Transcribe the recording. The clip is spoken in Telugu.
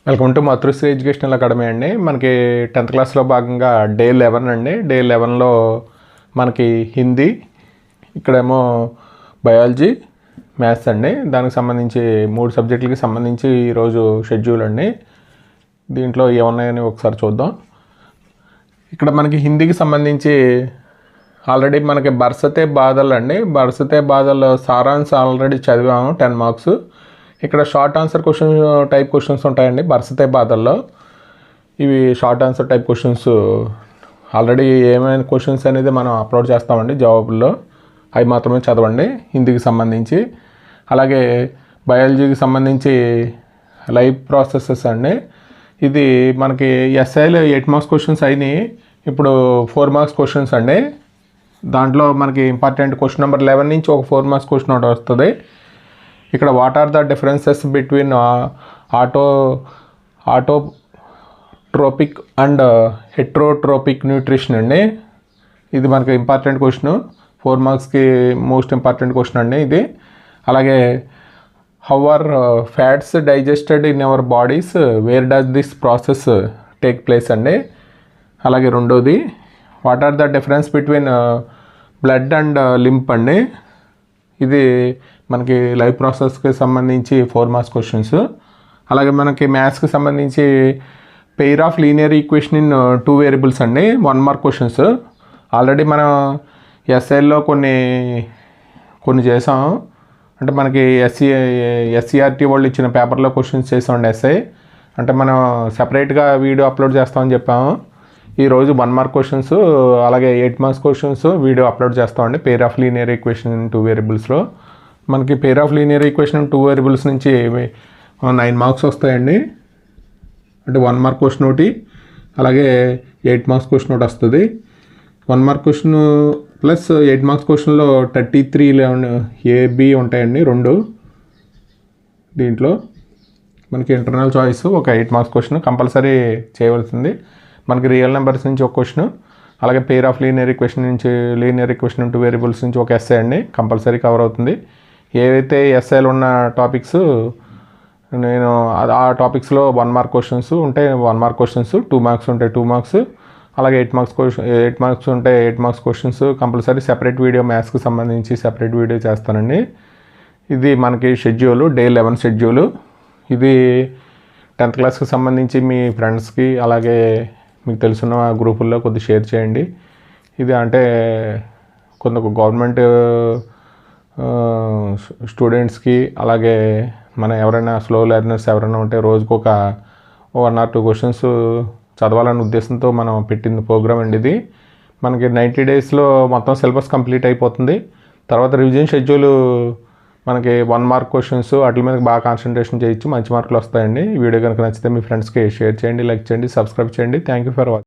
Welcome to Matrusri educational academy అండి. మనకి 10th క్లాస్లో భాగంగా డే 11 అండి. డే 11లో మనకి హిందీ, ఇక్కడేమో బయాలజీ, మ్యాథ్స్ అండి. దానికి సంబంధించి 3 సబ్జెక్టులకి సంబంధించి ఈరోజు షెడ్యూల్ అండి. దీంట్లో ఏమున్నాయని ఒకసారి చూద్దాం. ఇక్కడ మనకి హిందీకి సంబంధించి ఆల్రెడీ మనకి బర్సతే బాధలు అండి. బర్సతే బాధలు సారాంశ్ ఆల్రెడీ చదివాము, 10 మార్క్స్. ఇక్కడ short answer question type questions ఉంటాయండి బర్సతే బాధల్లో. ఇవి short answer type questions already ఏమైనా క్వశ్చన్స్ అనేది మనం అప్లోడ్ చేస్తామండి జవాబుల్లో. అవి మాత్రమే చదవండి హిందీకి సంబంధించి. అలాగే బయాలజీకి సంబంధించి లైఫ్ ప్రాసెసెస్ అండి. ఇది మనకి ఎస్ఐలో 8 మార్క్స్ క్వశ్చన్స్ అయినాయి. ఇప్పుడు 4 మార్క్స్ క్వశ్చన్స్ అండి. దాంట్లో మనకి ఇంపార్టెంట్ క్వశ్చన్ నెంబర్ 11 నుంచి ఒక 4 మార్క్స్ క్వశ్చన్ ఒకటి వస్తుంది. ఇక్కడ what are the differences between autotrophic and heterotrophic nutrition అండి. ఇది మనకి ఇంపార్టెంట్ క్వశ్చన్, 4 మార్క్స్కి మోస్ట్ ఇంపార్టెంట్ క్వశ్చన్ అండి ఇది. అలాగే how are fats digested in our bodies, where does this process take place అండి. అలాగే రెండోది what are the difference between blood and lymph అండి. ఇది మనకి లైఫ్ ప్రాసెస్కి సంబంధించి 4 మార్క్స్ క్వశ్చన్స్. అలాగే మనకి మ్యాథ్స్కి సంబంధించి pair of linear equation in 2 variables అండి, 1 మార్క్ క్వశ్చన్స్. ఆల్రెడీ మనం ఎస్ఐల్లో కొన్ని చేసాం. అంటే మనకి ఎస్సీఆర్టీ వాళ్ళు ఇచ్చిన పేపర్లో క్వశ్చన్స్ చేసామండి ఎస్ఐ. అంటే మనం సెపరేట్గా వీడియో అప్లోడ్ చేస్తామని చెప్పాము. ఈరోజు 1 మార్క్ క్వశ్చన్స్, అలాగే 8 మార్క్స్ క్వశ్చన్స్ వీడియో అప్లోడ్ చేస్తామండి pair of linear equation in 2 వేరియబుల్స్లో. మనకి pair of linear equation 2 variables నుంచి 9 మార్క్స్ వస్తాయండి. అంటే 1 మార్క్ క్వశ్చన్ ఒకటి, అలాగే 8 మార్క్స్ క్వశ్చన్ ఒకటి వస్తుంది. 1 మార్క్ క్వశ్చన్ ప్లస్ 8 మార్క్స్ క్వశ్చన్లో 33 ఏబి ఉంటాయండి 2. దీంట్లో మనకి ఇంటర్నల్ చాయిస్ ఒక 8 మార్క్స్ క్వశ్చన్ కంపల్సరీ చేయవలసింది. మనకి రియల్ నెంబర్స్ నుంచి ఒక క్వశ్చన్, అలాగే పెయిర్ ఆఫ్ లీనియర్ ఈక్వేషన్ నుంచి లీనియర్ ఈక్వేషన్ 2 వేరియబుల్స్ నుంచి ఒక ఎస్ఏ అండి, కంపల్సరీ కవర్ అవుతుంది. ఏవైతే ఎస్ఐలు ఉన్న టాపిక్స్ నేను ఆ టాపిక్స్లో 1 మార్క్ క్వశ్చన్స్ ఉంటాయి, 1 మార్క్ క్వశ్చన్స్, 2 మార్క్స్ ఉంటాయి 2 మార్క్స్, అలాగే 8 మార్క్స్ ఉంటాయి 8 marks questions. Compulsory separate video మ్యాథ్స్కి సంబంధించి సెపరేట్ వీడియో చేస్తానండి. ఇది మనకి షెడ్యూల్, డే 11 షెడ్యూలు. ఇది 10th క్లాస్కి సంబంధించి మీ ఫ్రెండ్స్కి అలాగే మీకు తెలుసున్న గ్రూపుల్లో కొద్దిగా షేర్ చేయండి. ఇది అంటే కొంత గవర్నమెంట్ స్టూడెంట్స్కి, అలాగే మన ఎవరైనా స్లో లెర్నర్స్ ఎవరైనా ఉంటే రోజుకు ఒక 1 or 2 క్వశ్చన్స్ చదవాలనే ఉద్దేశంతో మనం పెట్టింది ప్రోగ్రామ్ అండి ఇది. మనకి 90 డేస్లో మొత్తం సిలబస్ కంప్లీట్ అయిపోతుంది. తర్వాత రివిజన్ షెడ్యూల్ మనకి 1 మార్క్ క్వశ్చన్స్ వాటి మీద బాగా కాన్సన్ట్రేషన్ చేయొచ్చు, మంచి మార్కులు వస్తాయండి. ఈ వీడియో కనుక నచ్చితే మీ ఫ్రెండ్స్కి షేర్ చేయండి, లైక్ చేయండి, సబ్స్క్రైబ్ చేయండి. Thank you for watching.